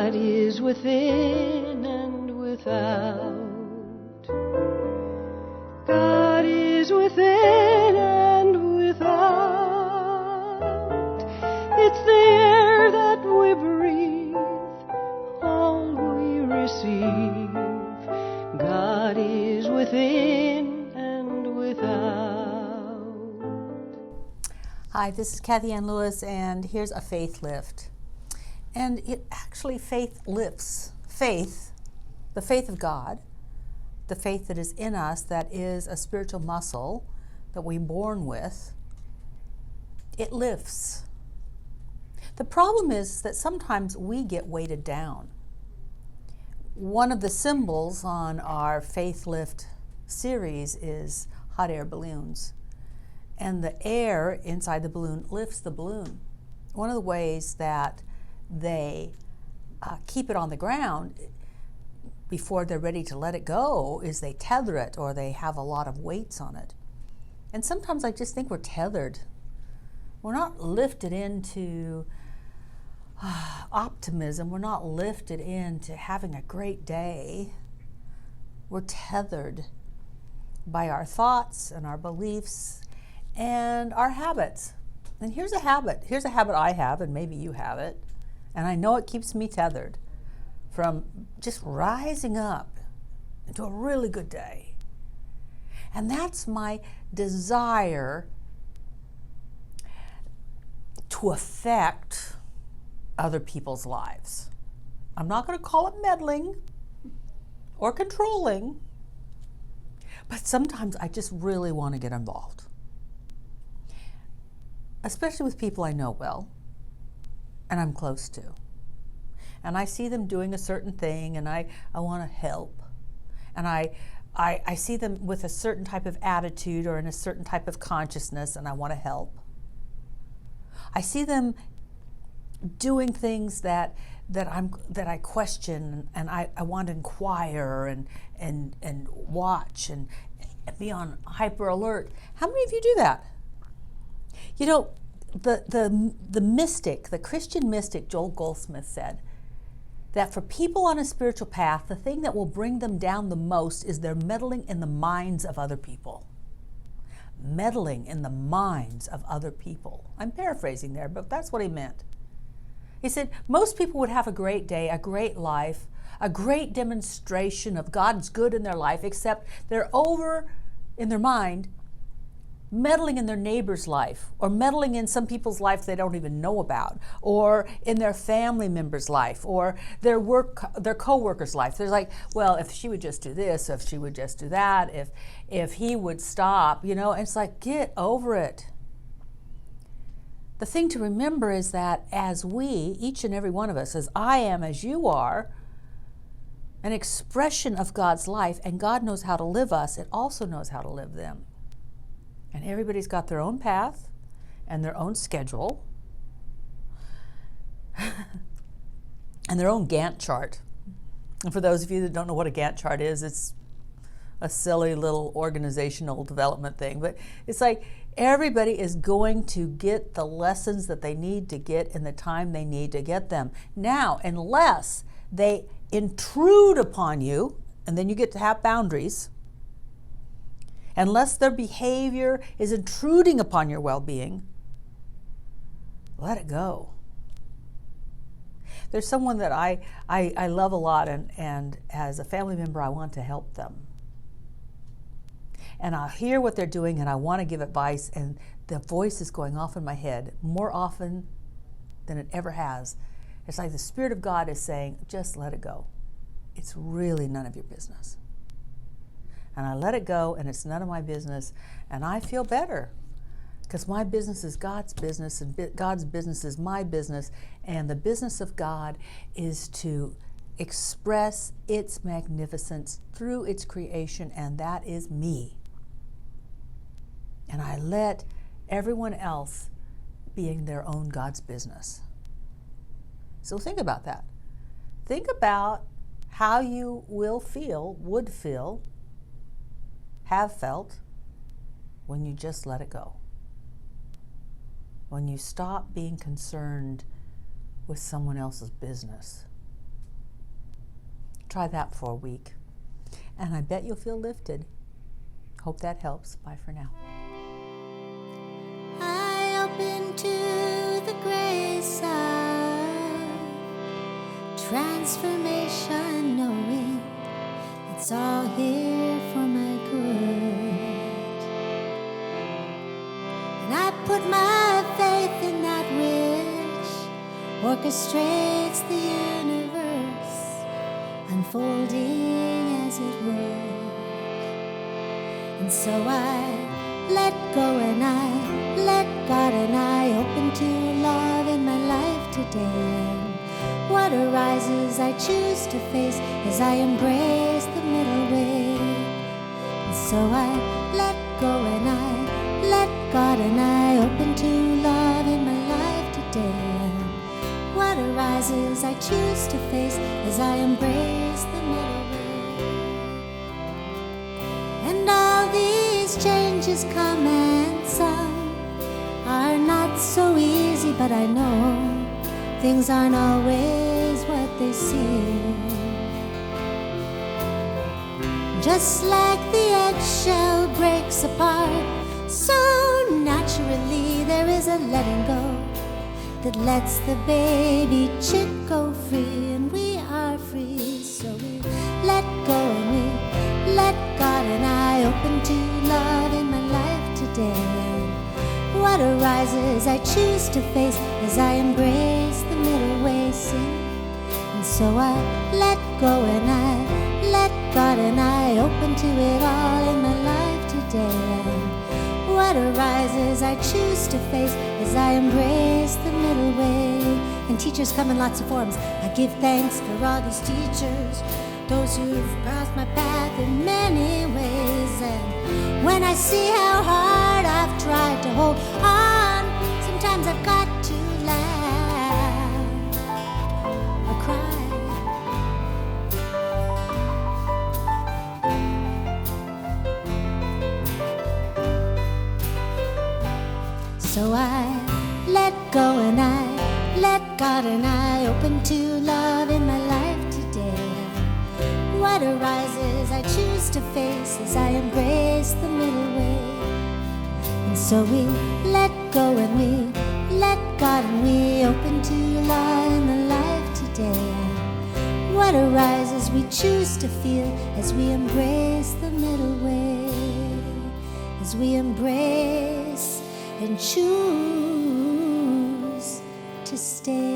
God is within and without. God is within and without. It's the air that we breathe, all we receive. God is within and without. Hi, this is Kathianne Lewis, and here's a faith lift. And it actually, faith lifts. Faith, the faith of God, the faith that is in us, that is a spiritual muscle that we're born with, it lifts. The problem is that sometimes we get weighted down. One of the symbols on our Faith Lift series is hot air balloons. And the air inside the balloon lifts the balloon. One of the ways that they keep it on the ground before they're ready to let it go is they tether it, or they have a lot of weights on it. And sometimes I just think we're tethered. We're not lifted into optimism. We're not lifted into having a great day. We're tethered by our thoughts and our beliefs and our habits. And here's a habit I have, and maybe you have it, and I know it keeps me tethered from just rising up into a really good day. And that's my desire to affect other people's lives. I'm not going to call it meddling or controlling, but sometimes I just really want to get involved. Especially with people I know well and I'm close to. And I see them doing a certain thing, and I want to help. And I see them with a certain type of attitude or in a certain type of consciousness, and I want to help. I see them doing things that I question, and I want to inquire and watch and be on hyper alert. How many of you do that? You know, the mystic, the Christian mystic Joel Goldsmith said that for people on a spiritual path, the thing that will bring them down the most is their meddling in the minds of other people. Meddling in the minds of other people. I'm paraphrasing there, but that's what he meant. He said, most people would have a great day, a great life, a great demonstration of God's good in their life, except they're over in their mind meddling in their neighbor's life, or meddling in some people's life they don't even know about, or in their family member's life, or their co-worker's life. They're like, well, if she would just do this, if she would just do that, if he would stop, and it's like, get over it. The thing to remember is that as we, each and every one of us, as I am, as you are, an expression of God's life, and God knows how to live us, it also knows how to live them. And everybody's got their own path and their own schedule and their own Gantt chart. And for those of you that don't know what a Gantt chart is, it's a silly little organizational development thing. But it's like everybody is going to get the lessons that they need to get in the time they need to get them. Now, unless they intrude upon you, and then you get to have boundaries, unless their behavior is intruding upon your well-being, let it go. There's someone that I love a lot, and as a family member, I want to help them. And I hear what they're doing, and I want to give advice, and the voice is going off in my head more often than it ever has. It's like the Spirit of God is saying, just let it go. It's really none of your business. And I let it go, and it's none of my business, and I feel better because my business is God's business, and God's business is my business, and the business of God is to express its magnificence through its creation, and that is me. And I let everyone else being their own God's business. So think about that. Think about how you would feel, have felt when you just let it go. When you stop being concerned with someone else's business. Try that for a week, and I bet you'll feel lifted. Hope that helps. Bye for now. I open to the grace of transformation, knowing it's all here for my good. And I put my faith in that which orchestrates the universe, unfolding as it would. And so I let go and I let God, and I open to love in my life today. And what arises I choose to face as I embrace the middle way. And so I let go and I let God, and I open to love in my life today. And what arises I choose to face as I embrace the middle way. And all these changes come and some are not so easy, but I know things aren't always what they seem. Just like the eggshell breaks apart, so naturally there is a letting go that lets the baby chick go free, and we are free. So we let go and we let God, and I open to love in my life today. And what arises I choose to face as I embrace the middle way. Sing. And so I let go and I let God, and I open to it all in my life today. And what arises I choose to face as I embrace the middle way. And teachers come in lots of forms. I give thanks for all these teachers, those who've crossed my path in many ways. And when I see how hard I've tried to hold on, sometimes I've got to laugh or cry. So I let go and I let God, and I open to love in my life today. What arises I choose to face as I embrace the middle way. And so we let go and we let God, and we open to love in the life today. What arises we choose to feel as we embrace the middle way, as we embrace and choose to stay.